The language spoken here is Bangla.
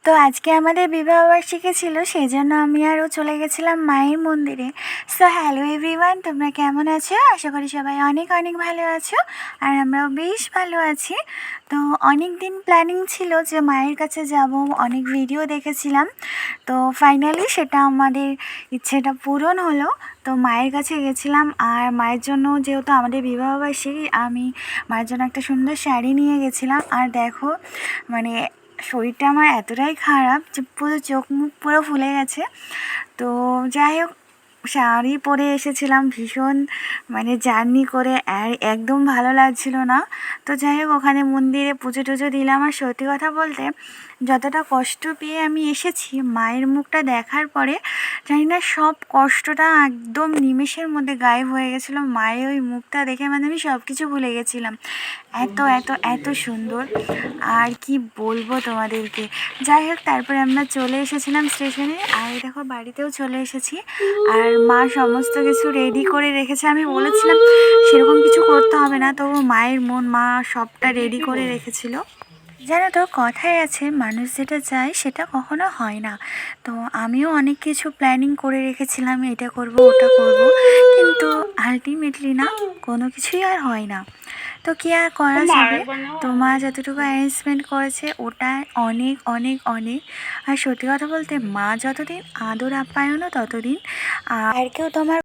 তো আজকে আমাদের বিবাহবার্ষিকী ছিল, সেই জন্য আমি আরও চলে গেছিলাম মায়ের মন্দিরে। সো হ্যালো এভরিওয়ান, তোমরা কেমন আছো? আশা করি সবাই অনেক অনেক ভালো আছো, আর আমরাও বেশ ভালো আছি। তো অনেক দিন প্ল্যানিং ছিল যে মায়ের কাছে যাব, অনেক ভিডিও দেখেছিলাম। তো ফাইনালি সেটা আমাদের ইচ্ছেটা পূরণ হলো। তো মায়ের কাছে গেছিলাম, আর মায়ের জন্য যেহেতু আমাদের বিবাহবার্ষিকী, আমি মায়ের জন্য একটা সুন্দর শাড়ি নিয়ে গেছিলাম। আর দেখো, মানে শরীরটা আমার এতটাই খারাপ যে পুরো চোখ মুখ পুরো ফুলে গেছে। তো যাই হোক, শাড়ি পরে এসেছিলাম ভীষণ, জার্নি করে, আর একদম ভালো লাগছিল না। তো যাই হোক, ওখানে মন্দিরে পুজো টুজো দিলাম। আর সত্যি কথা বলতে, যতটা কষ্ট পেয়ে আমি এসেছি, মায়ের মুখটা দেখার পরে জানি না সব কষ্টটা একদম নিমেষের মধ্যে গায়েব হয়ে গেছিলো। মায়ের ওই মুখটা দেখে আমি সব কিছু ভুলে গেছিলাম। এত এত এত সুন্দর, আর কি বলবো তোমাদেরকে। যাই হোক, তারপরে আমরা চলে এসেছিলাম স্টেশনে, আর দেখো বাড়িতেও চলে এসেছি। আর মা সমস্ত কিছু রেডি করে রেখেছে। আমি বলেছিলাম সেরকম কিছু করতে হবে না, তবু মায়ের মন, মা সবটা রেডি করে রেখেছিল। জানো তো, কথায় আছে মানুষ যেটা চায় সেটা কখনো হয় না। তো আমিও অনেক কিছু প্ল্যানিং করে রেখেছিলাম, এটা করব ওটা করব, কিন্তু আলটিমেটলি না, কোনো কিছুই আর হয় না। তো কী আর করা যাবে। তো মা যতটুকু অ্যারেঞ্জমেন্ট করেছে ওটাই অনেক অনেক অনেক। আর সত্যি কথা বলতে, মা যতদিন আদর আপ্যায়নও ততদিন। আর কেউ তোমার